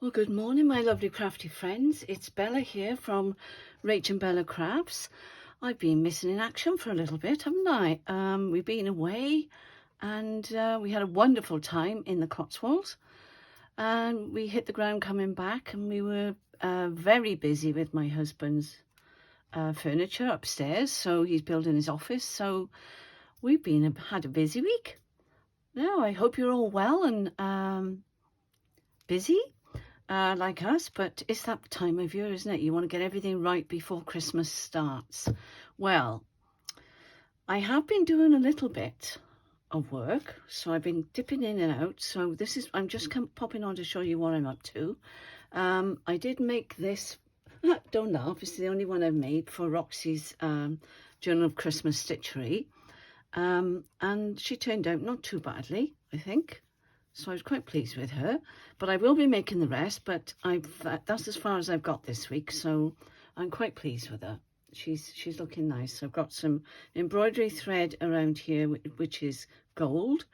Well, good morning, my lovely crafty friends. It's Bella here from Rach and Bella Crafts. I've been missing in action for a little bit, haven't I? We've been away and we had a wonderful time in the Cotswolds. And we hit the ground coming back, and we were very busy with my husband's furniture upstairs. So he's building his office. So we've had a busy week. Now, I hope you're all well and busy. Like us, but it's that time of year, isn't it? You want to get everything right before Christmas starts. Well, I have been doing a little bit of work, so I've been dipping in and out. So I'm just popping on to show you what I'm up to. I did make this, don't laugh, it's the only one I've made for Roxy's Journal of Christmas Stitchery. And she turned out not too badly, I think. So I was quite pleased with her, but I will be making the rest, but that's as far as I've got this week, so I'm quite pleased with her. She's looking nice. I've got some embroidery thread around here, which is gold,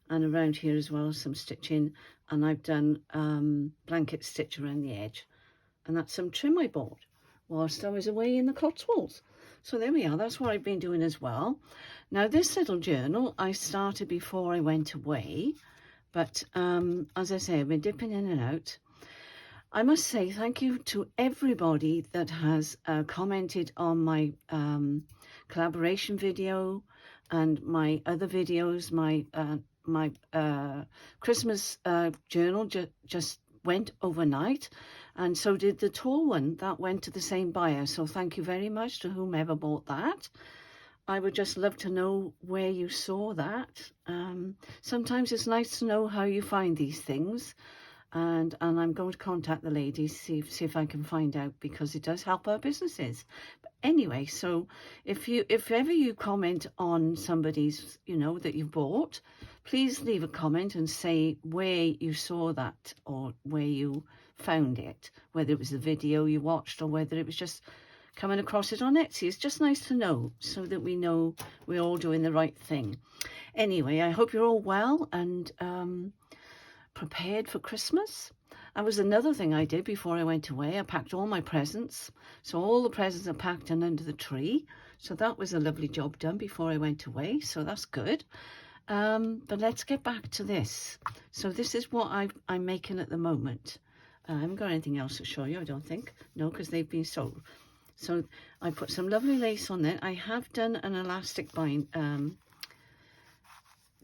and around here as well, some stitching, and I've done blanket stitch around the edge, and that's some trim I bought whilst I was away in the Cotswolds. So there we are, that's what I've been doing as well. Now this little journal I started before I went away, but as I say, I've been dipping in and out. I must say thank you to everybody that has commented on my collaboration video and my other videos. My Christmas journal just went overnight, and so did the tall one. That went to the same buyer. So thank you very much to whomever bought that. I would just love to know where you saw that. Sometimes it's nice to know how you find these things, and I'm going to contact the ladies, see if I can find out, because it does help our businesses. But anyway, so if ever you comment on somebody's, that you bought, please leave a comment and say where you saw that or where you found it, whether it was the video you watched or whether it was just coming across it on Etsy. It's just nice to know, so that we know we're all doing the right thing. Anyway, I hope you're all well and prepared for Christmas. That was another thing I did before I went away. I packed all my presents. So all the presents are packed and under the tree. So that was a lovely job done before I went away. So that's good. But let's get back to this. So this is what I'm making at the moment. I haven't got anything else to show you, I don't think. No, because they've been sold. So I put some lovely lace on there. I have done an elastic bind,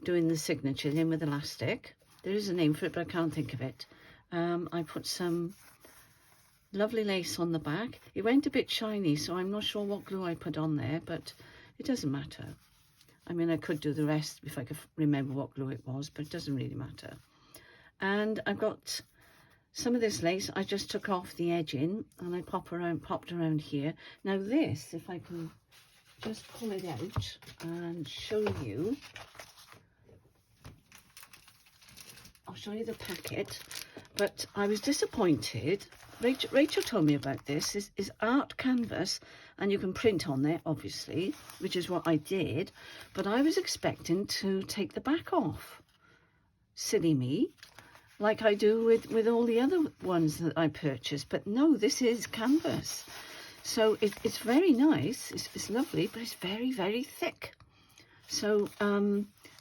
doing the signature in with elastic. There is a name for it, but I can't think of it. I put some lovely lace on the back. It went a bit shiny, so I'm not sure what glue I put on there, but it doesn't matter. I mean, I could do the rest if I could remember what glue it was, but it doesn't really matter. And I've got some of this lace I just took off the edging, and I popped around here. Now this, if I can just pull it out and show you, I'll show you the packet. But I was disappointed. Rachel told me about this. Is art canvas, and you can print on there, obviously, which is what I did. But I was expecting to take the back off. Silly me. Like I do with all the other ones that I purchased. But no, this is canvas. So it's very nice. It's lovely, but it's very, very thick. So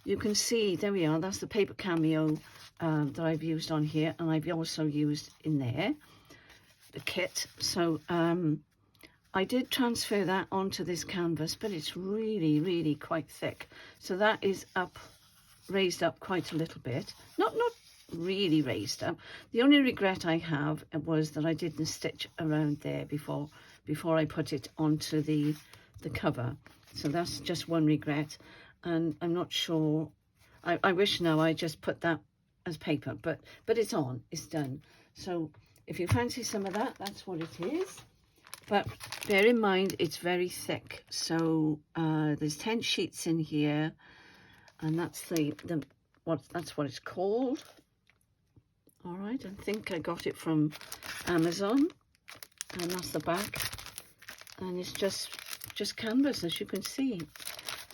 you can see, there we are. That's the Paper Cameo that I've used on here. And I've also used in there, the kit. So I did transfer that onto this canvas, but it's really, really quite thick. So that is raised up quite a little bit. Not really raised up. The only regret I have was that I didn't stitch around there before I put it onto the cover. So that's just one regret, and I'm not sure. I wish now I just put that as paper, but it's on, it's done. So if you fancy some of that, that's what it is. But bear in mind it's very thick. So there's 10 sheets in here, and that's that's what it's called. All right, I think I got it from Amazon, and that's the back, and it's just canvas, as you can see.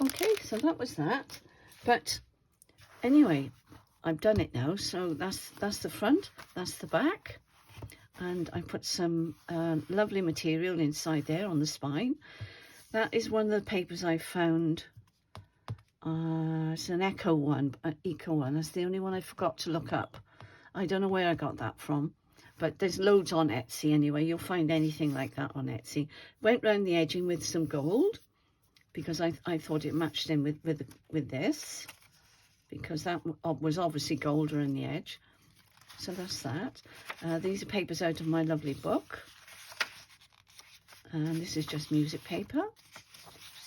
Okay, so that was that. But anyway, I've done it now. So that's the front, that's the back. and I put some lovely material inside there on the spine. That is one of the papers I found. It's an eco one, an eco one. That's the only one I forgot to look up. I don't know where I got that from, but there's loads on Etsy anyway. You'll find anything like that on Etsy. Went round the edging with some gold because I thought it matched in with this, because that was obviously gold around the edge. So that's that. These are papers out of my lovely book. And this is just music paper.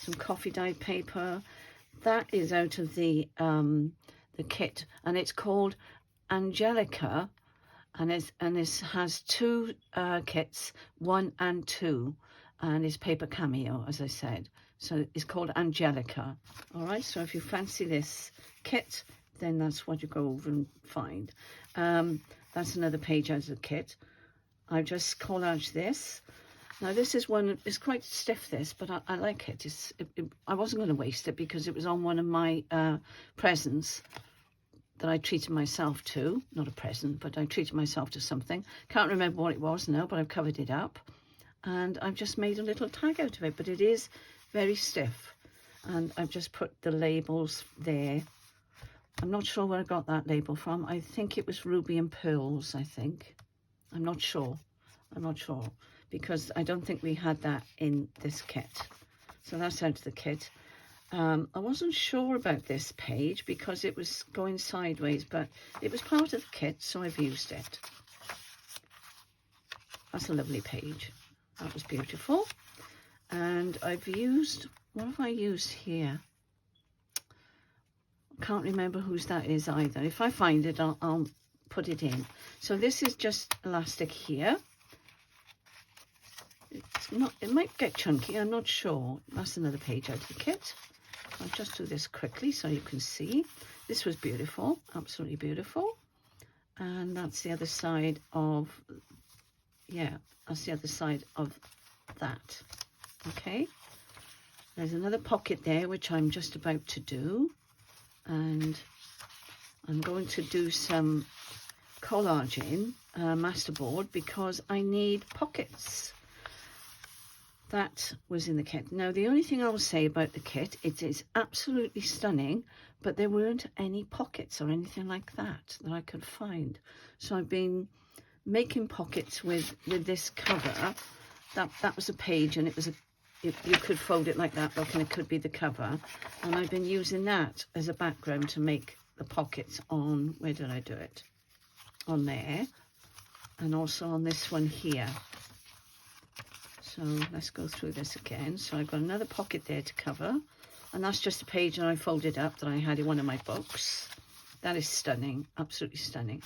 Some coffee dyed paper. That is out of the kit, and it's called Angelica, and it has two kits, 1 and 2, and it's Paper Cameo, as I said. So it's called Angelica. All right, so if you fancy this kit, then that's what you go over and find. That's another page out of the kit. I've just collaged this. Now this is one, it's quite stiff this, but I like it. I wasn't going to waste it because it was on one of my presents that I treated myself to. Not a present, but I treated myself to something. Can't remember what it was now, but I've covered it up. And I've just made a little tag out of it, but it is very stiff. And I've just put the labels there. I'm not sure where I got that label from. I think it was Ruby and Pearls, I think. I'm not sure, because I don't think we had that in this kit. So that's out of the kit. I wasn't sure about this page because it was going sideways, but it was part of the kit, so I've used it. That's a lovely page. That was beautiful. And I've used, what have I used here? I can't remember whose that is either. If I find it, I'll put it in. So this is just elastic here. It's not, it might get chunky, I'm not sure. That's another page out of the kit. I'll just do this quickly so you can see. This was beautiful, absolutely beautiful. And that's the other side of, yeah, that's the other side of that. Okay, there's another pocket there which I'm just about to do, and I'm going to do some collaging masterboard because I need pockets. That was in the kit. Now the only thing I will say about the kit, it is absolutely stunning, but there weren't any pockets or anything like that I could find. So I've been making pockets with this cover. That was a page, and it was you could fold it like that, look, and it could be the cover. And I've been using that as a background to make the pockets on, where did I do it? On there, and also on this one here. So let's go through this again. So I've got another pocket there to cover, and that's just a page that I folded up that I had in one of my books. That is stunning, absolutely stunning.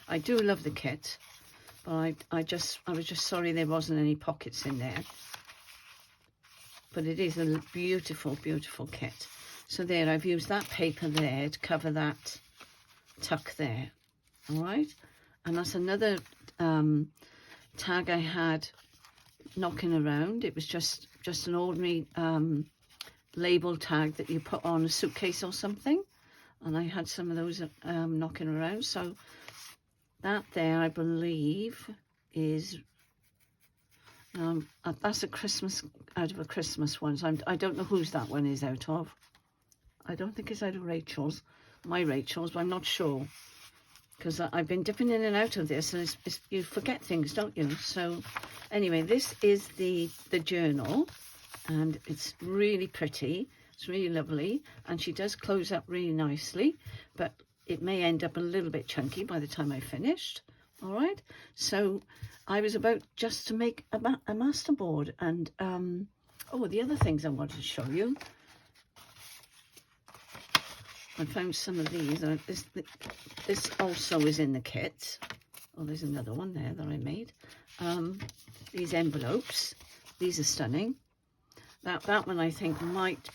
I do love the kit, but I was just sorry there wasn't any pockets in there. But it is a beautiful, beautiful kit. So there, I've used that paper there to cover that tuck there. All right, and that's another tag I had knocking around. It was just an ordinary label tag that you put on a suitcase or something, and I had some of those knocking around. So that there, I believe, is that's a Christmas, out of a Christmas one. So I don't know whose that one is out of. I don't think it's out of Rachel's, my Rachel's, but I'm not sure, because I've been dipping in and out of this, and you forget things, don't you? So anyway, this is the journal, and it's really pretty. It's really lovely, and she does close up really nicely, but it may end up a little bit chunky by the time I finished. All right, so I was about just to make a masterboard, and oh, the other things I wanted to show you. I found some of these. This also is in the kit. Oh, there's another one there that I made. These envelopes. These are stunning. That one I think might,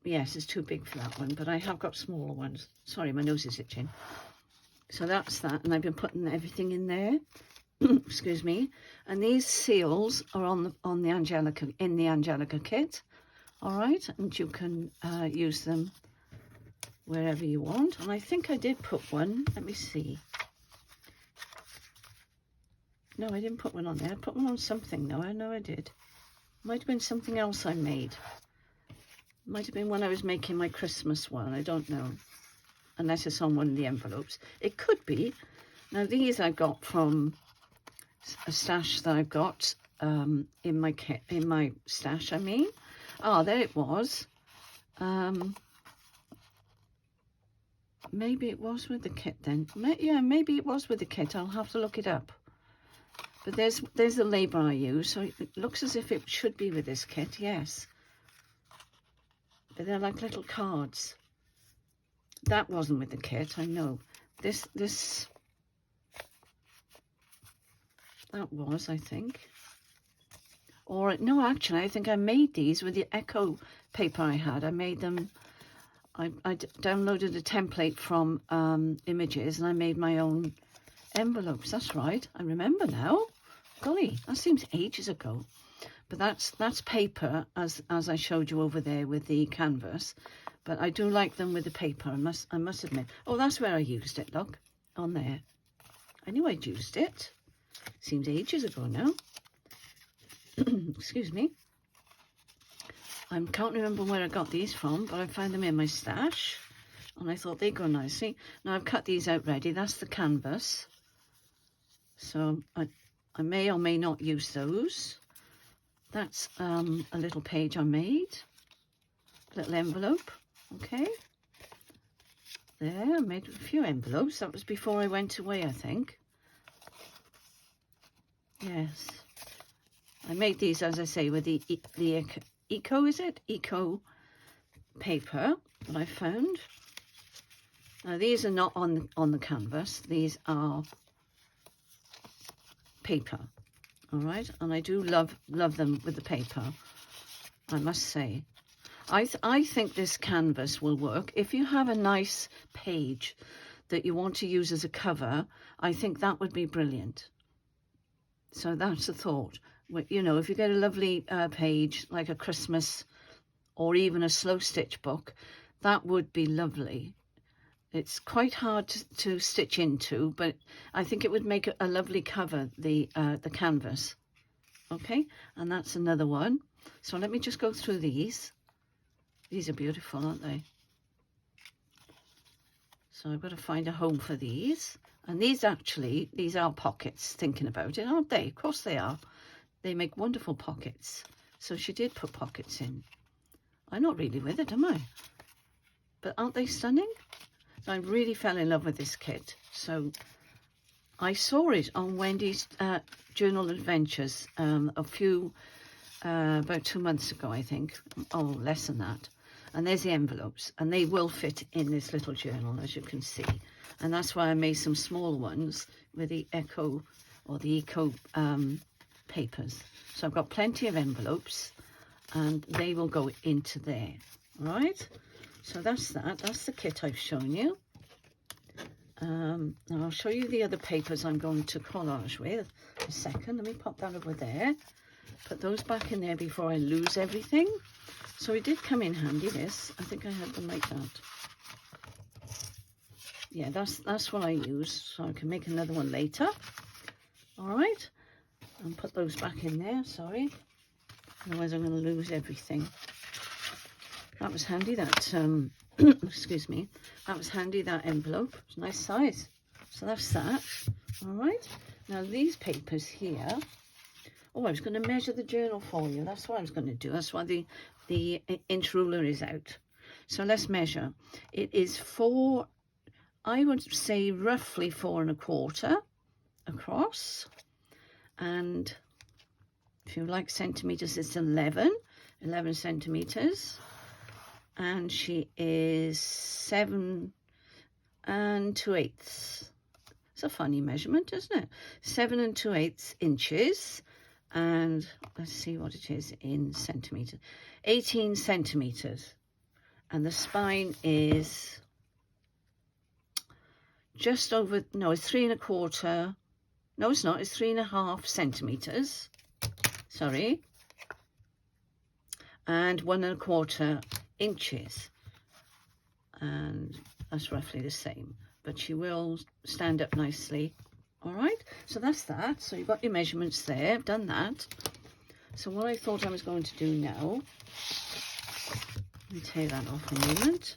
yes, it's too big for that one, but I have got smaller ones. Sorry, my nose is itching. So that's that, and I've been putting everything in there. Excuse me. And these seals are on the Angelica, in the Angelica kit. All right, and you can use them wherever you want. And I think I did put one, let me see. No, I didn't put one on there. I put one on something. No, I know I did. Might have been something else I made. Might have been when I was making my Christmas one. I don't know. Unless it's on one of the envelopes. It could be. Now, these I got from a stash that I've got in my kit, in my stash, I mean. Ah, there it was. Maybe it was with the kit then. Yeah, maybe it was with the kit. I'll have to look it up. But there's the label I use, so it looks as if it should be with this kit, yes. But they're like little cards. That wasn't with the kit, I know. This, that was, I think. Or, no, actually, I think I made these with the Echo paper I had. I made them, I downloaded a template from Images, and I made my own envelopes. That's right, I remember now. Golly, that seems ages ago. But that's paper, as I showed you over there with the canvas. But I do like them with the paper, I must admit. Oh, that's where I used it, look, on there. I knew I'd used it. Seems ages ago now. Excuse me. I can't remember where I got these from, but I found them in my stash. And I thought they'd go nicely. Now I've cut these out ready. That's the canvas. So I may or may not use those. That's a little page I made. A little envelope. Okay. There, I made a few envelopes. That was before I went away, I think. Yes. I made these, as I say, with the Eco, is it? Eco paper that I found. Now, these are not on the canvas. These are paper, all right? And I do love them with the paper, I must say. I think this canvas will work. If you have a nice page that you want to use as a cover, I think that would be brilliant. So that's a thought. You know, if you get a lovely page, like a Christmas or even a slow stitch book, that would be lovely. It's quite hard to stitch into, but I think it would make a lovely cover, the canvas. Okay, and that's another one. So let me just go through these. These are beautiful, aren't they? So I've got to find a home for these. And these are pockets, thinking about it, aren't they? Of course they are. They make wonderful pockets. So she did put pockets in. I'm not really with it, am I? But aren't they stunning? I really fell in love with this kit. So I saw it on Wendy's Journal Adventures about 2 months ago, I think. Oh, less than that. And there's the envelopes. And they will fit in this little journal, as you can see. And that's why I made some small ones with the Echo or the Eco papers. So I've got plenty of envelopes and they will go into there. All right? So that's that. That's the kit I've shown you. And I'll show you the other papers I'm going to collage with. A second. Let me pop that over there. Put those back in there before I lose everything. So it did come in handy, this. I think I had them like that. Yeah, that's what I use, so I can make another one later. All right, and put those back in there, sorry. Otherwise I'm going to lose everything. That was handy, that, excuse me. That was handy, that envelope. It's a nice size. So that's that. All right, now these papers here. Oh, I was going to measure the journal for you. That's what I was going to do. That's why the inch ruler is out. So let's measure. It is 4... I would say roughly 4 1/4 across, and if you like centimeters, it's 11 centimeters, and she is 7 2/8. It's a funny measurement, isn't it? 7 2/8 inches, and let's see what it is in centimeters. 18 centimeters, and the spine is just over, no, it's 3 1/4. No, it's not, it's 3 1/2 centimeters. Sorry. And 1 1/4 inches. And that's roughly the same. But she will stand up nicely All right, so that's that. So you've got your measurements there. I've done that. So what I thought I was going to do now, let me take that off a moment.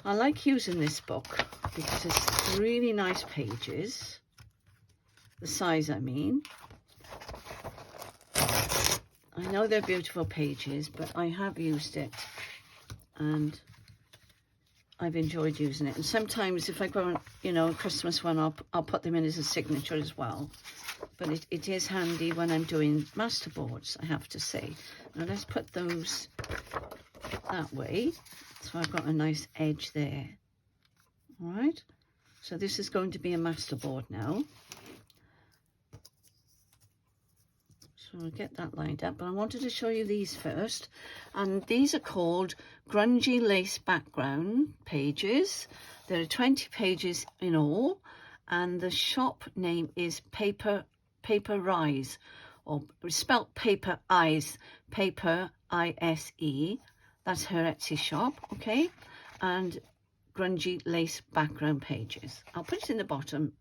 I like using this book because it's really nice pages. The size, I mean. I know they're beautiful pages, but I have used it and I've enjoyed using it. And sometimes if I go, you know, a Christmas one, I'll put them in as a signature as well. But it is handy when I'm doing masterboards, I have to say. Now let's put those that way. So I've got a nice edge there. All right. So this is going to be a masterboard now. So I'll get that lined up, but I wanted to show you these first. And these are called Grungy Lace background pages. There are 20 pages in all, and the shop name is Paperise, or spelt Paperise, Paper I-S-E. That's her Etsy shop, okay? And Grungy Lace background pages. I'll put it in the bottom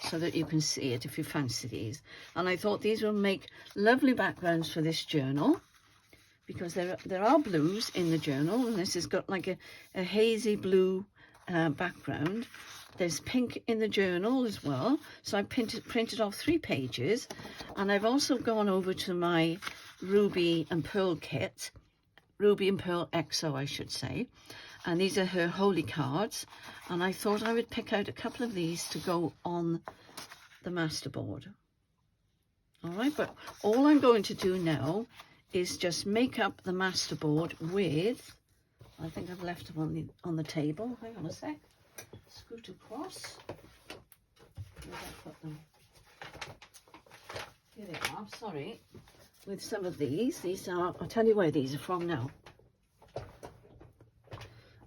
so that you can see it if you fancy these. And I thought these will make lovely backgrounds for this journal, because there are blues in the journal, and this has got like a hazy blue background. There's pink in the journal as well. So I printed off 3 pages, and I've also gone over to my Ruby and Pearl kit, Ruby and Pearl XO, I should say. And these are her holy cards, and I thought I would pick out a couple of these to go on the masterboard. All right, but all I'm going to do now is just make up the masterboard with, I think I've left them on the table. Hang on a sec. Scoot across. Where did I put them? Here they are, sorry. With some of these are, I'll tell you where these are from now.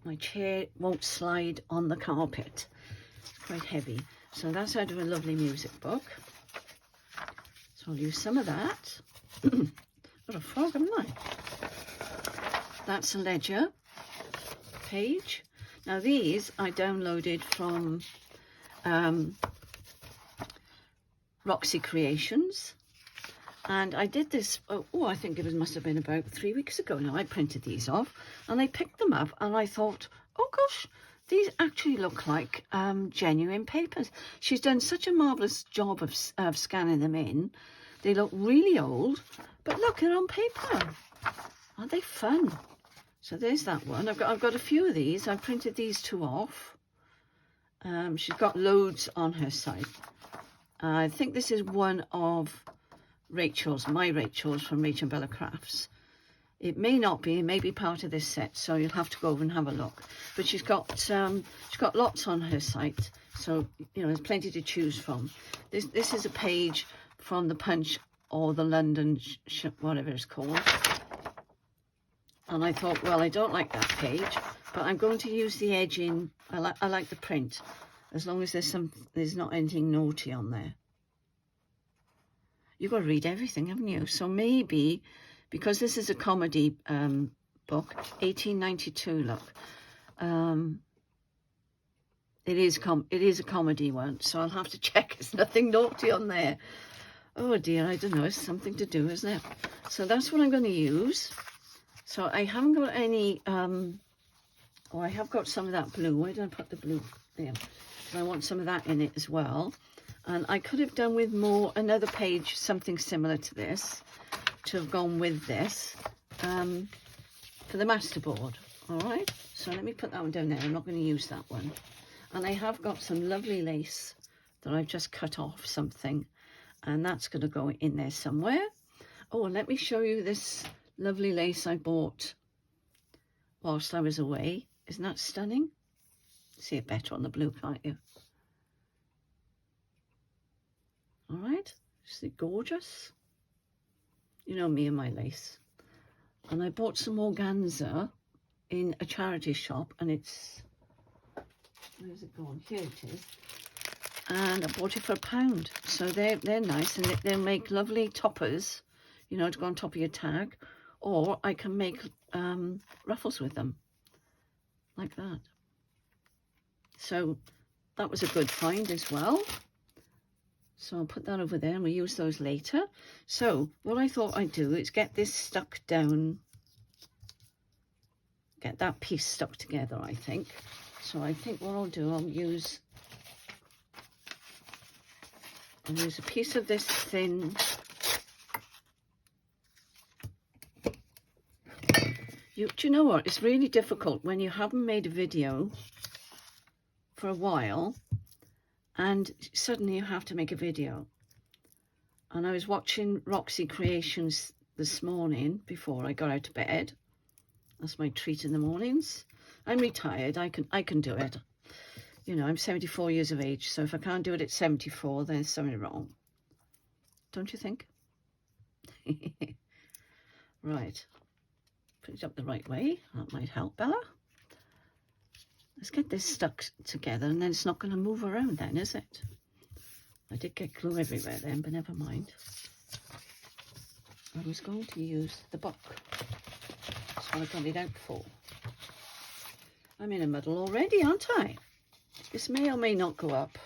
My chair won't slide on the carpet. It's quite heavy. So that's out of a lovely music book. So I'll use some of that. Got a frog, haven't I? That's a ledger page. Now these I downloaded from Roxy Creations. And I did this, I think it must have been about 3 weeks ago now. I printed these off and I picked them up and I thought, oh gosh, these actually look like genuine papers. She's done such a marvellous job of scanning them in. They look really old, but look, they're on paper. Aren't they fun? So there's that one. I've got a few of these. I printed these 2 off. She's got loads on her site. I think this is one of my Rachel's from Rachel Bella Crafts. It may not be, it may be part of this set, so you'll have to go over and have a look. But she's got lots on her site, so you know there's plenty to choose from. This is a page from the Punch or the London whatever it's called. And I thought, well, I don't like that page, but I'm going to use the edging. I like the print, as long as there's not anything naughty on there. You've got to read everything, haven't you? So maybe, because this is a comedy book, 1892, look. It is a comedy one, so I'll have to check there's nothing naughty on there. Oh dear, I don't know, it's something to do, isn't it? So that's what I'm going to use. So I haven't got any, I have got some of that blue. Where did I put the blue? There. So I want some of that in it as well. And I could have done with another page, something similar to this, to have gone with this for the masterboard. All right, so let me put that one down there. I'm not going to use that one. And I have got some lovely lace that I've just cut off something, and that's going to go in there somewhere. Oh, let me show you this lovely lace I bought whilst I was away. Isn't that stunning? See it better on the blue, can't you? All right, isn't it gorgeous? You know me and my lace. And I bought some organza in a charity shop, and it's, where's it gone? Here it is. And I bought it for £1. So they're nice, and they'll make lovely toppers, you know, to go on top of your tag. Or I can make ruffles with them, like that. So that was a good find as well. So I'll put that over there and we'll use those later. So what I thought I'd do is get this stuck down, get that piece stuck together, I think. So I think what I'll do, I'll use a piece of this thin, do you know what? It's really difficult when you haven't made a video for a while and suddenly you have to make a video. And I was watching Roxy Creations this morning before I got out of bed. That's my treat in the mornings. I'm retired, I can do it. You know, I'm 74 years of age, so if I can't do it at 74, then there's something wrong. Don't you think? Right. Put it up the right way. That might help, Bella. Let's get this stuck together, and then it's not going to move around then, is it? I did get glue everywhere then, but never mind. I was going to use the book. That's what I got it out for. I'm in a muddle already, aren't I? This may or may not go up.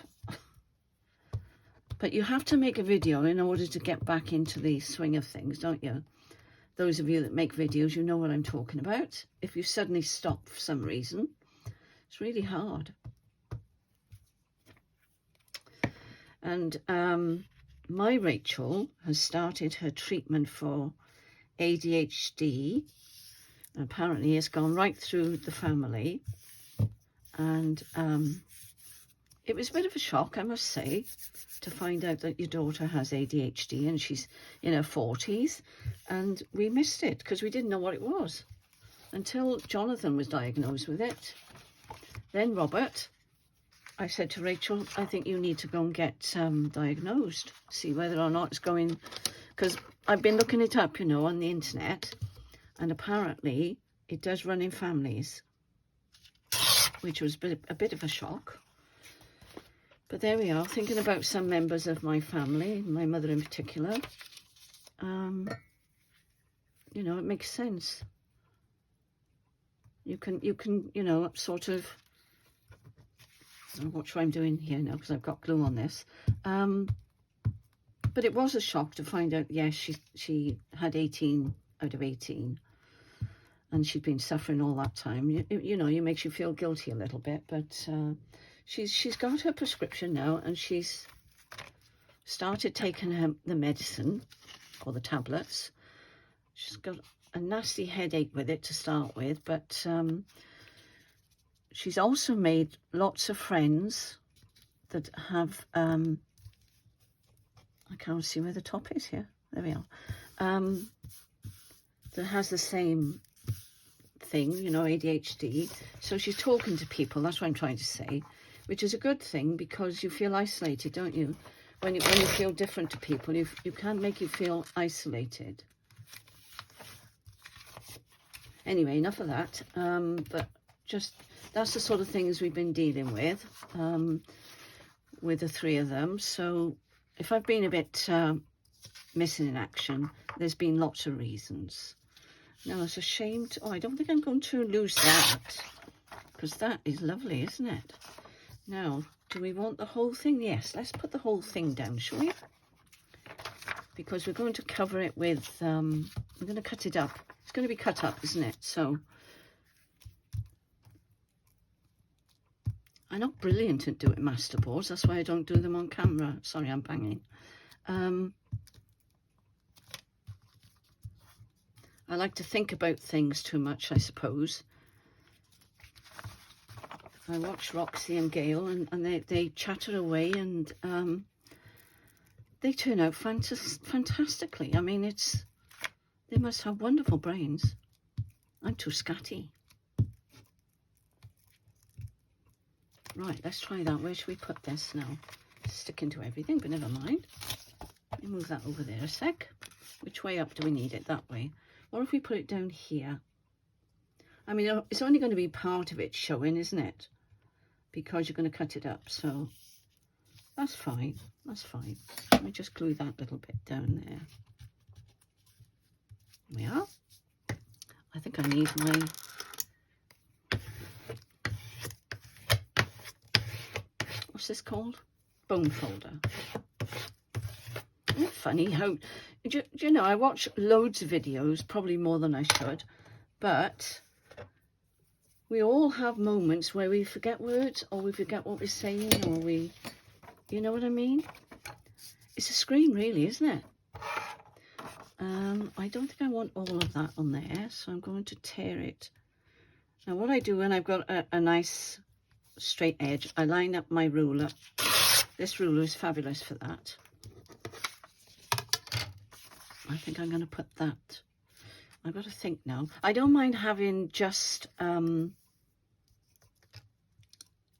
But you have to make a video in order to get back into the swing of things, don't you? Those of you that make videos, you know what I'm talking about. If you suddenly stop for some reason, it's really hard. And my Rachel has started her treatment for ADHD. Apparently it's gone right through the family. And it was a bit of a shock, I must say, to find out that your daughter has ADHD and she's in her 40s. And we missed it because we didn't know what it was until Jonathan was diagnosed with it. Then Robert, I said to Rachel, I think you need to go and get diagnosed, see whether or not it's going, because I've been looking it up, you know, on the internet, and apparently it does run in families, which was a bit of a shock. But there we are, thinking about some members of my family, my mother in particular. You know, it makes sense. You can, you know, sort of, I'm not sure I'm doing here now because I've got glue on this. But it was a shock to find out, yes, she had 18 out of 18. And she'd been suffering all that time. You know, it makes you feel guilty a little bit, but she's got her prescription now, and she's started taking the medicine, or the tablets. She's got a nasty headache with it to start with, but she's also made lots of friends that have, I can't see where the top is here. There we are. That has the same thing, you know, ADHD. So she's talking to people, that's what I'm trying to say, which is a good thing because you feel isolated, don't you? When you feel different to people, you can make you feel isolated. Anyway, enough of that. But just, that's the sort of things we've been dealing with the three of them. So if I've been a bit missing in action, there's been lots of reasons. Now, it's a shame to, I don't think I'm going to lose that, because that is lovely, isn't it? Now, do we want the whole thing? Yes, let's put the whole thing down, shall we? Because we're going to cover it with, we're going to cut it up. It's going to be cut up, isn't it? So, I'm not brilliant at doing masterboards. That's why I don't do them on camera. Sorry, I'm banging. I like to think about things too much, I suppose. I watch Roxy and Gail, and they chatter away, and they turn out fantastically. I mean, they must have wonderful brains. I'm too scatty. Right, let's try that. Where should we put this now? Sticking to everything, but never mind. Let me move that over there a sec. Which way up do we need it? That way. Or if we put it down here? I mean, it's only going to be part of it showing, isn't it? Because you're going to cut it up, so that's fine. That's fine. Let me just glue that little bit down there. There we are. I think I need my, what's this called? Bone folder. Isn't it funny how, do you know, I watch loads of videos, probably more than I should, but we all have moments where we forget words, or we forget what we're saying, or we, you know what I mean? It's a screen really, isn't it? I don't think I want all of that on there, so I'm going to tear it. Now what I do when I've got a nice straight edge, I line up my ruler. This ruler is fabulous for that. I think I'm going to put that. I've got to think now. I don't mind having just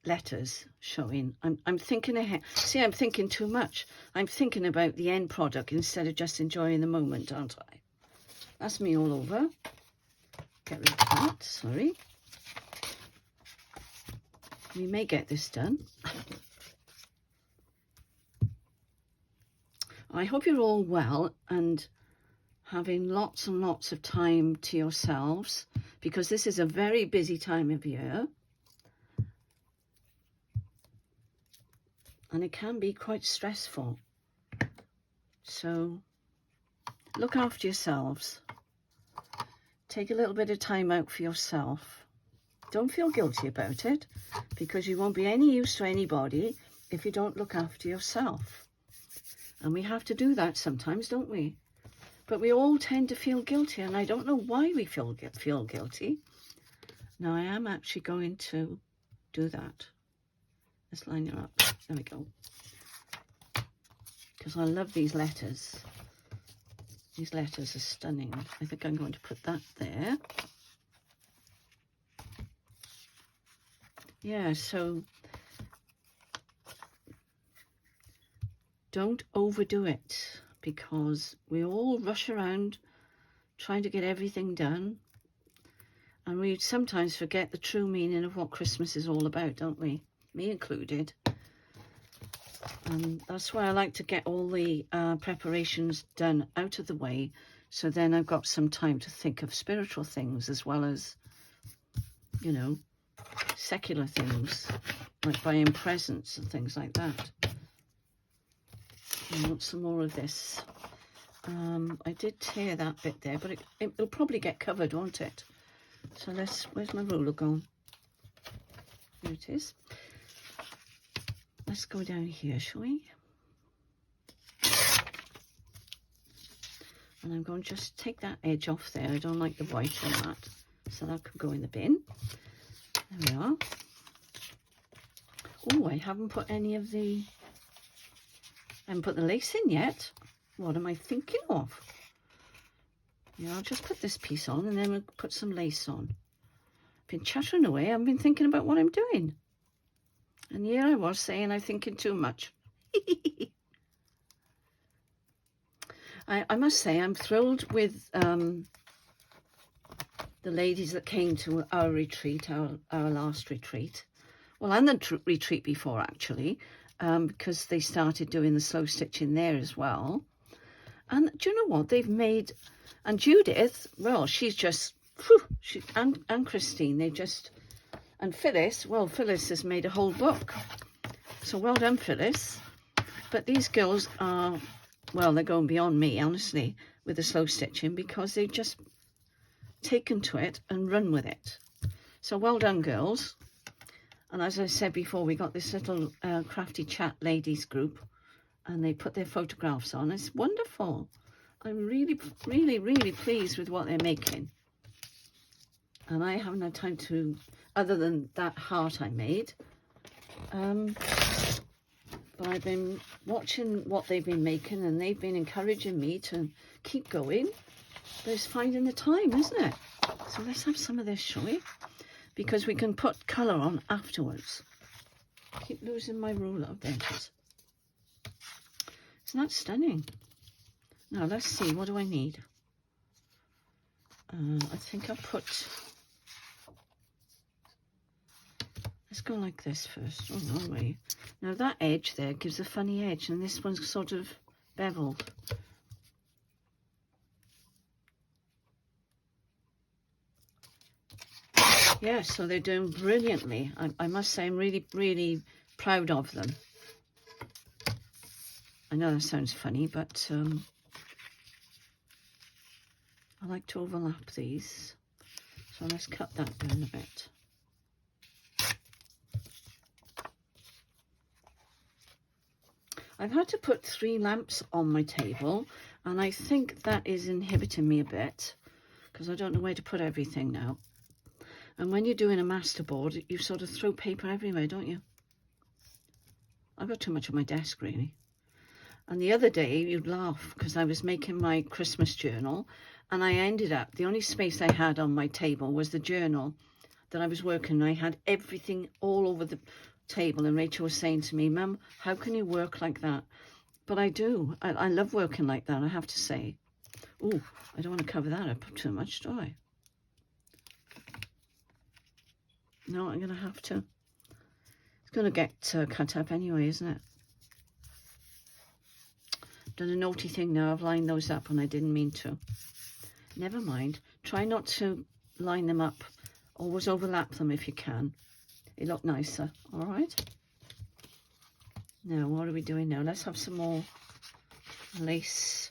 letters showing. I'm thinking ahead. See, I'm thinking too much. I'm thinking about the end product instead of just enjoying the moment, aren't I? That's me all over. Get rid of that, sorry. We may get this done. I hope you're all well and having lots and lots of time to yourselves, because this is a very busy time of year. And it can be quite stressful. So look after yourselves. Take a little bit of time out for yourself. Don't feel guilty about it, because you won't be any use to anybody if you don't look after yourself. And we have to do that sometimes, don't we? But we all tend to feel guilty, and I don't know why we feel guilty. Now I am actually going to do that. Let's line her up. There we go. Because I love these letters. These letters are stunning. I think I'm going to put that there. Yeah, so don't overdo it, because we all rush around trying to get everything done. And we sometimes forget the true meaning of what Christmas is all about, don't we? Me included. And that's why I like to get all the preparations done out of the way, so then I've got some time to think of spiritual things as well as, you know, secular things, like buying presents and things like that. I want some more of this. I did tear that bit there, but it'll probably get covered, won't it? So where's my ruler gone? There it is. Let's go down here, shall we? And I'm going to just take that edge off there. I don't like the white on that, so that could go in the bin. There we are. Oh, I haven't put any of the... I haven't put the lace in yet. What am I thinking of? Yeah, I'll just put this piece on and then we'll put some lace on. I've been chattering away. I've been thinking about what I'm doing. And here I was saying I'm thinking too much. I must say I'm thrilled with the ladies that came to our retreat, our last retreat. Well, and the retreat before, actually, because they started doing the slow stitching there as well. And do you know what? They've made... And Judith, well, she's just... Whew, and Christine, they just... And Phyllis, well, Phyllis has made a whole book. So well done, Phyllis. But these girls are, well, they're going beyond me, honestly, with the slow stitching, because they've just taken to it and run with it. So well done, girls. And as I said before, we got this little Crafty Chat ladies group, and they put their photographs on. It's wonderful. I'm really, really, really pleased with what they're making. And I haven't had time to... other than that heart I made. But I've been watching what they've been making, and they've been encouraging me to keep going. But it's finding the time, isn't it? So let's have some of this, shall we? Because we can put colour on afterwards. I keep losing my ruler. There it is. Isn't that stunning? Now let's see, what do I need? I think I'll put... Let's go like this first. Oh, no way. Now that edge there gives a funny edge, and this one's sort of beveled. Yeah, so they're doing brilliantly. I must say I'm really, really proud of them. I know that sounds funny, but I like to overlap these. So let's cut that down a bit. I've had to put 3 lamps on my table, and I think that is inhibiting me a bit because I don't know where to put everything now. And when you're doing a masterboard, you sort of throw paper everywhere, don't you? I've got too much on my desk, really. And the other day, you'd laugh because I was making my Christmas journal, and I ended up, the only space I had on my table was the journal that I was working. I had everything all over the table, and Rachel was saying to me, Mum, how can you work like that? But I do. I love working like that, I have to say. Oh, I don't want to cover that up too much, do I? No, I'm going to have to. It's going to get cut up anyway, isn't it? Done a naughty thing now. I've lined those up and I didn't mean to. Never mind. Try not to line them up. Always overlap them if you can. It look nicer. All right. Now, what are we doing now? Let's have some more lace,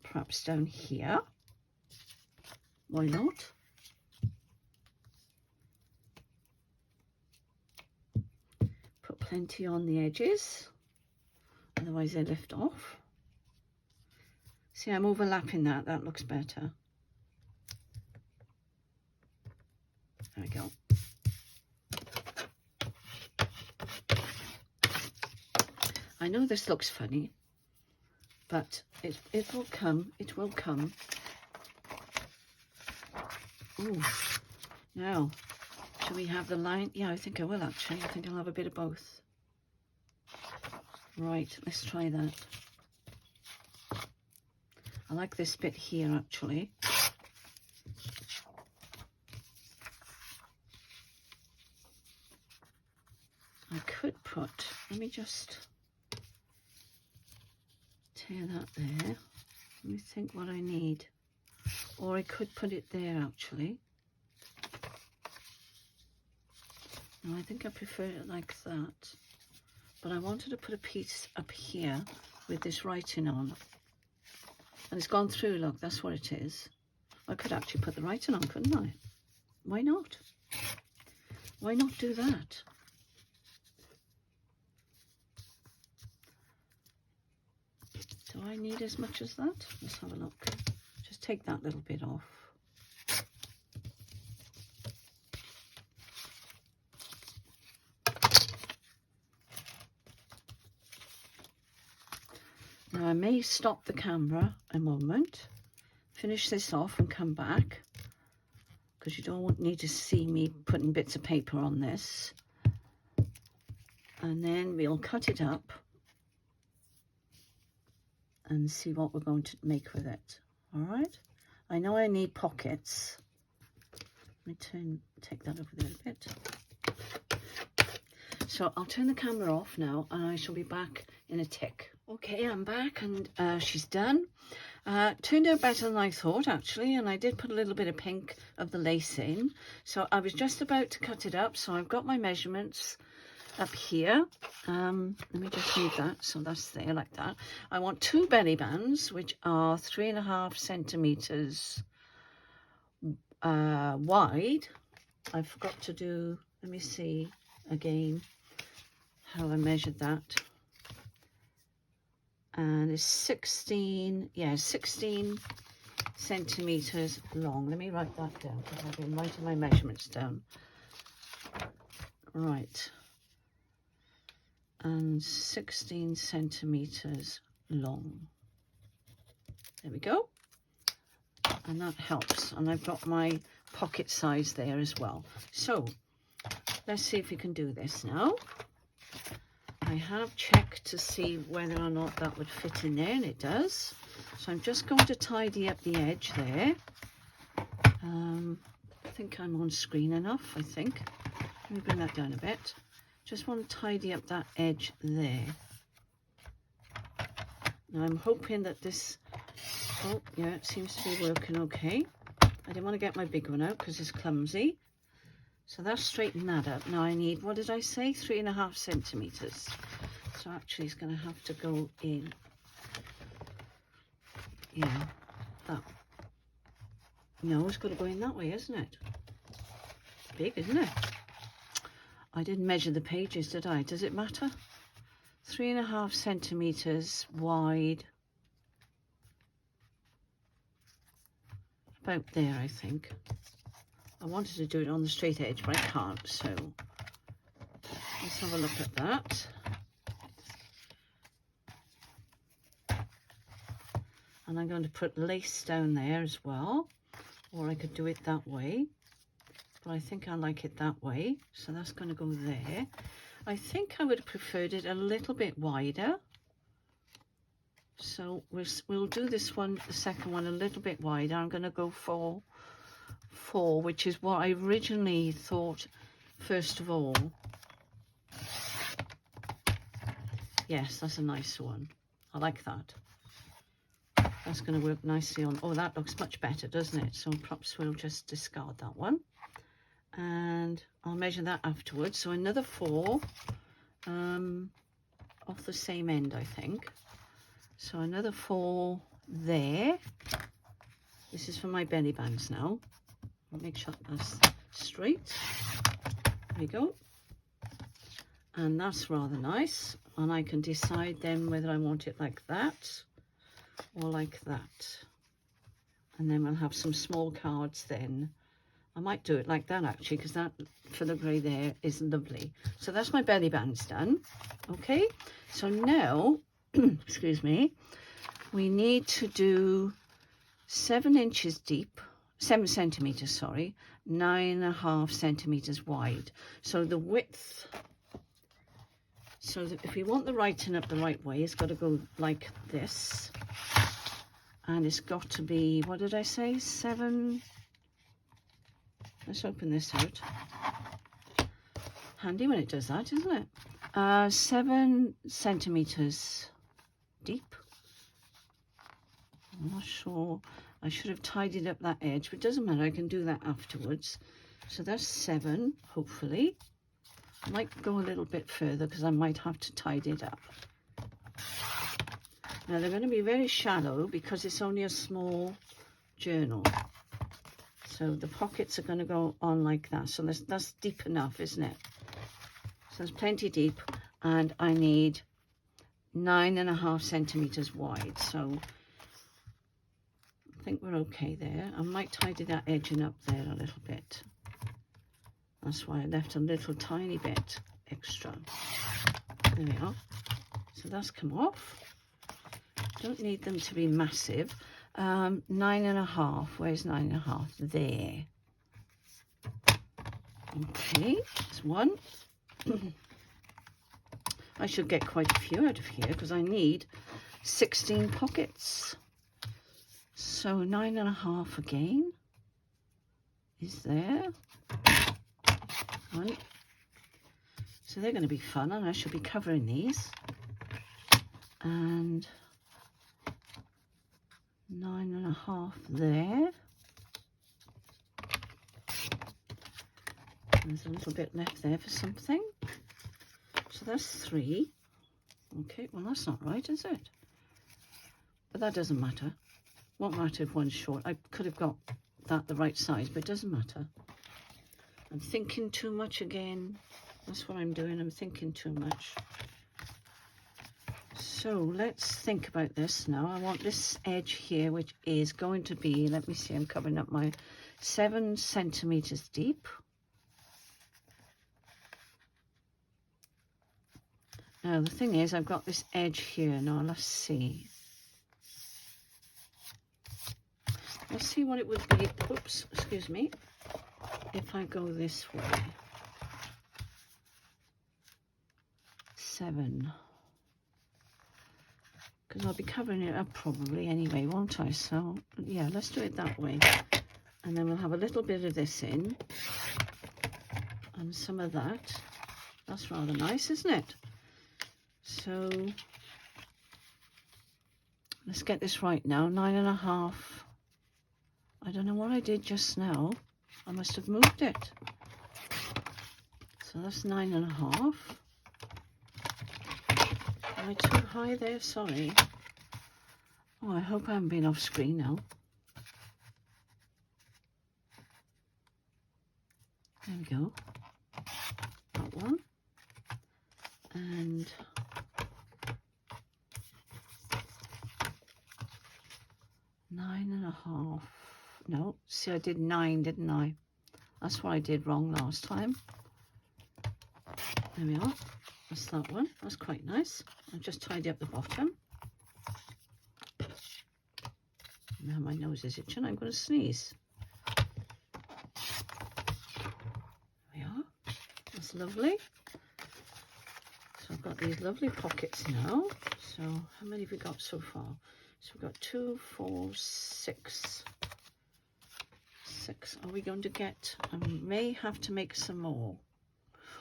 perhaps down here. Why not? Put plenty on the edges, otherwise they lift off. See, I'm overlapping that. That looks better. There we go. I know this looks funny, but it will come. It will come. Ooh. Now, shall we have the line? Yeah, I think I will actually. I think I'll have a bit of both. Right, let's try that. I like this bit here actually. I could put, let me just tear that there. Let me think what I need. Or I could put it there actually. No, I think I prefer it like that. But I wanted to put a piece up here with this writing on. And it's gone through, look, that's what it is. I could actually put the writing on, couldn't I? Why not? Why not do that? Do I need as much as that? Let's have a look. Just take that little bit off. Now I may stop the camera a moment, finish this off and come back, because you don't need to see me putting bits of paper on this. And then we'll cut it up and see what we're going to make with it. All right. I know I need pockets. Let me take that over there a bit. So I'll turn the camera off now and I shall be back in a tick. Okay, I'm back and she's done. Turned out better than I thought actually, and I did put a little bit of pink of the lace in. So I was just about to cut it up, so I've got my measurements up here. Let me just move that so that's there like that. I want 2 belly bands, which are 3.5 centimeters wide. I forgot to do, let me see again how I measured that. And it's 16 centimeters long. Let me write that down because I've been writing my measurements down. Right. And 16 centimeters long. There we go. And that helps. And I've got my pocket size there as well. So let's see if we can do this now. I have checked to see whether or not that would fit in there, and it does. So I'm just going to tidy up the edge there. I think I'm on screen enough, I think. Let me bring that down a bit. Just want to tidy up that edge there. Now I'm hoping that this, oh yeah, it seems to be working okay. I didn't want to get my big one out because it's clumsy. So that's straightened that up. Now I need, what did I say? 3.5 centimeters. So actually it's going to have to go in yeah, that. No, it's got to go in that way, isn't it? It's big, isn't it? I didn't measure the pages, did I? Does it matter? 3.5 centimeters wide. About there, I think. I wanted to do it on the straight edge, but I can't, so let's have a look at that. And I'm going to put lace down there as well, or I could do it that way, but I think I like it that way, so that's going to go there. I think I would have preferred it a little bit wider, so we'll do this one, the second one, a little bit wider. I'm going to go for 4, which is what I originally thought first of all. Yes, that's a nice one. I like that. That's going to work nicely on. Oh, that looks much better, doesn't it? So perhaps we'll just discard that one. And I'll measure that afterwards. So another 4 off the same end, I think. So another 4 there. This is for my belly bands now. I'll make sure that's straight. There we go. And that's rather nice. And I can decide then whether I want it like that or like that. And then we'll have some small cards then. I might do it like that actually, because that filigree there is lovely. So that's my belly bands done. Okay, so now, excuse me, we need to do 7 inches deep, 7 centimeters, sorry, 9.5 centimeters wide. So the width, so that if we want the writing up the right way, it's got to go like this. And it's got to be, what did I say, 7, let's open this out. Handy when it does that, isn't it? 7 centimeters deep. I'm not sure, I should have tidied up that edge, but it doesn't matter, I can do that afterwards. So that's 7, hopefully. I might go a little bit further because I might have to tidy it up. Now they're going to be very shallow because it's only a small journal. So the pockets are going to go on like that. So that's deep enough, isn't it? So it's plenty deep, and I need 9.5 centimeters wide. So I think we're okay there. I might tidy that edging up there a little bit. That's why I left a little tiny bit extra. There we are. So that's come off. Don't need them to be massive. 9.5. Where's 9.5? There. Okay, that's 1. I should get quite a few out of here because I need 16 pockets. So 9.5 again is there. 1. So they're going to be fun, and I should be covering these. And 9.5 there. There's a little bit left there for something. So that's 3. Okay, well that's not right, is it? But that doesn't matter. Won't matter if one's short. I could have got that the right size, but it doesn't matter. I'm thinking too much again. That's what I'm doing. I'm thinking too much. So let's think about this now. I want this edge here, which is going to be, let me see, I'm covering up my 7 centimeters deep. Now the thing is, I've got this edge here. Now let's see. Let's see what it would be. Oops, excuse me. If I go this way. 7. Because I'll be covering it up probably anyway, won't I? So yeah, let's do it that way. And then we'll have a little bit of this in. And some of that. That's rather nice, isn't it? So let's get this right now. 9.5. I don't know what I did just now. I must have moved it. So that's 9.5. Am I too high there? Sorry. Oh, I hope I haven't been off screen now. There we go. That one. And nine and a half. No, see, I did 9, didn't I? That's what I did wrong last time. There we are. That's that one. That's quite nice. I'll just tidy up the bottom. Now my nose is itching. I'm going to sneeze. There we are. That's lovely. So I've got these lovely pockets now. So how many have we got so far? So we've got 2, 4, 6. 6. Are we going to get? I may have to make some more.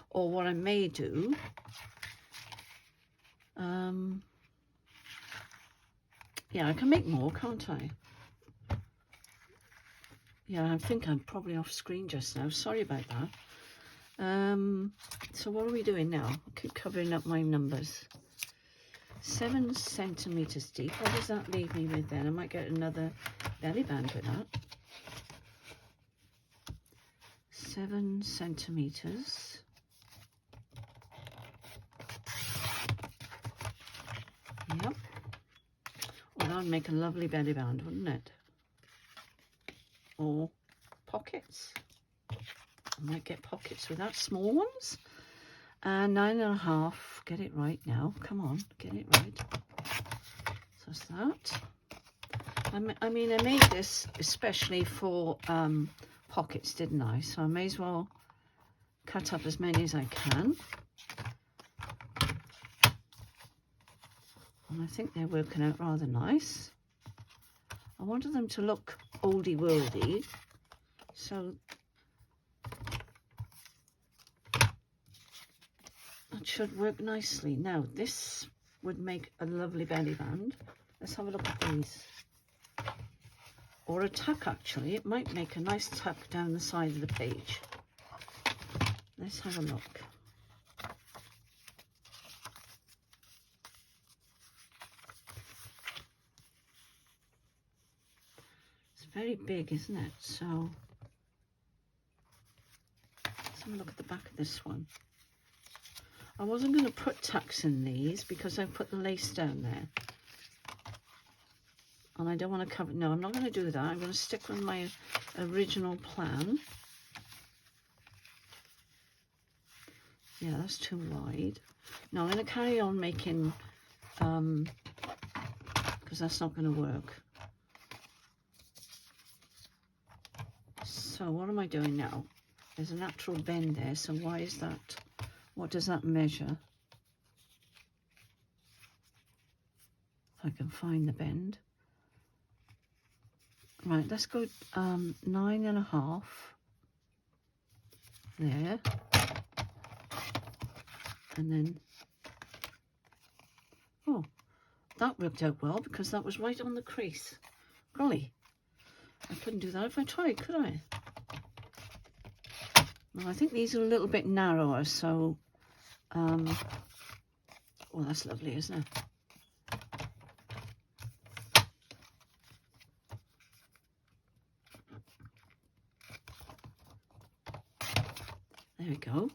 Or what I may do. Yeah, I can make more, can't I? Yeah, I think I'm probably off screen just now. Sorry about that. So what are we doing now? I'll keep covering up my numbers. 7 centimeters deep. What does that leave me with then? I might get another belly band with that. 7 centimeters. Yep. Well, that would make a lovely belly band, wouldn't it? Or pockets. I might get pockets with that. Small ones. And 9.5. Get it right now. Come on, get it right. So that's that. I mean, I made this especially for pockets, didn't I? So I may as well cut up as many as I can. And I think they're working out rather nice. I wanted them to look oldie-worldy. So that should work nicely. Now, this would make a lovely belly band. Let's have a look at these. Or a tuck, actually. It might make a nice tuck down the side of the page. Let's have a look. It's very big, isn't it? So let's have a look at the back of this one. I wasn't going to put tucks in these because I put the lace down there. And I don't want to cover, no, I'm not going to do that. I'm going to stick with my original plan. Yeah, that's too wide. No, I'm going to carry on making, because that's not going to work. So what am I doing now? There's a natural bend there, so why is that? What does that measure? If I can find the bend. Right, let's go 9.5 there, and then, oh, that worked out well because that was right on the crease. Golly, I couldn't do that if I tried, could I? Well, I think these are a little bit narrower, so, oh, that's lovely, isn't it? There we go.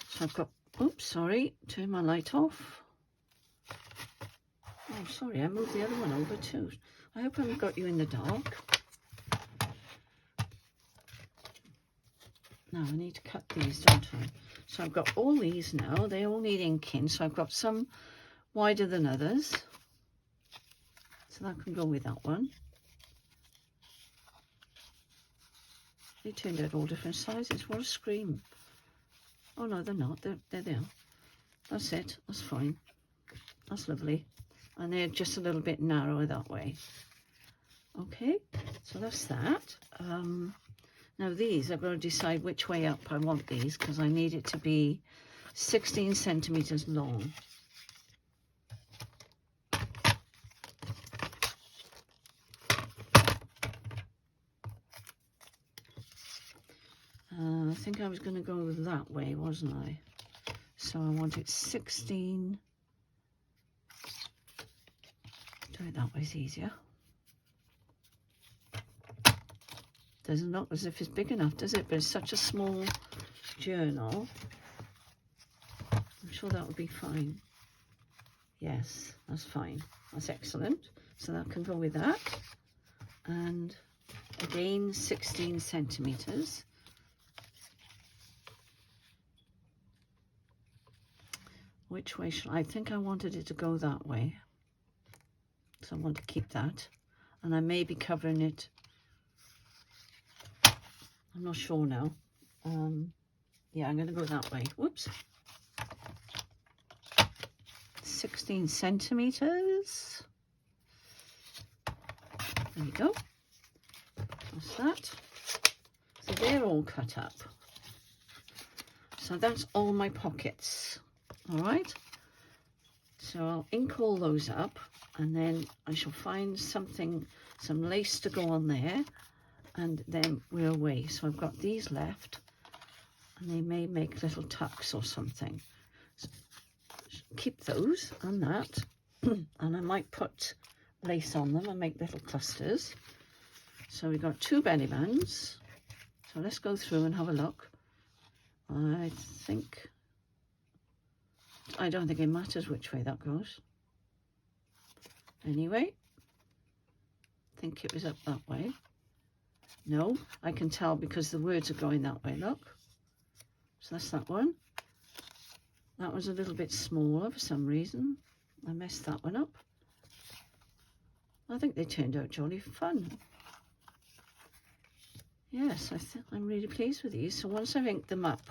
So I've got, oops, sorry, turn my light off. Oh, sorry, I moved the other one over too. I hope I haven't got you in the dark. Now I need to cut these, don't I? So I've got all these now. They all need inking. So I've got some wider than others. So that can go with that one. They turned out all different sizes. What a scream. Oh, no, they're not. They're there. That's it. That's fine. That's lovely. And they're just a little bit narrower that way. Okay, so that's that. Now these, I've got to decide which way up I want these because I need it to be 16 centimeters long. I think I was going to go that way, wasn't I? So I want it 16 to Do it that way is easier. Doesn't look as if it's big enough, does it? But it's such a small journal. I'm sure that would be fine. Yes, that's fine. That's excellent. So that can go with that. And again, 16 centimeters. Which way should I think I wanted it to go that way. So I want to keep that. And I may be covering it. I'm not sure now. Yeah, I'm going to go that way. Whoops. 16 centimeters. There you go. That's that. So they're all cut up. So that's all my pockets. All right. So I'll ink all those up, and then I shall find something, some lace to go on there, and then we're away. So I've got these left, and they may make little tucks or something. So keep those and that, and I might put lace on them and make little clusters. So we've got 2 belly bands. So let's go through and have a look. I don't think it matters which way that goes. Anyway, I think it was up that way. No, I can tell because the words are going that way, look. So that's that one. That was a little bit smaller for some reason. I messed that one up. I think they turned out jolly fun. Yes, I'm really pleased with these. So once I've inked them up,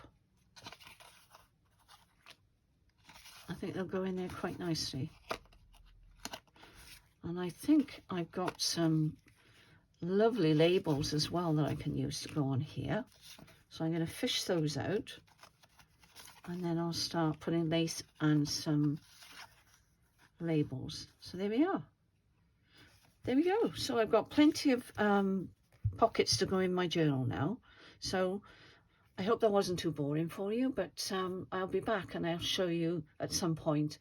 I think they'll go in there quite nicely. And I think I've got some lovely labels as well that I can use to go on here. So I'm going to fish those out. And then I'll start putting lace and some labels. So there we are. There we go. So I've got plenty of pockets to go in my journal now. So I hope that wasn't too boring for you, but I'll be back and I'll show you at some point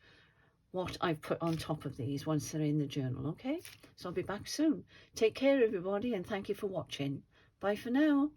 what I've put on top of these once they're in the journal, okay? So I'll be back soon. Take care, everybody, and thank you for watching. Bye for now.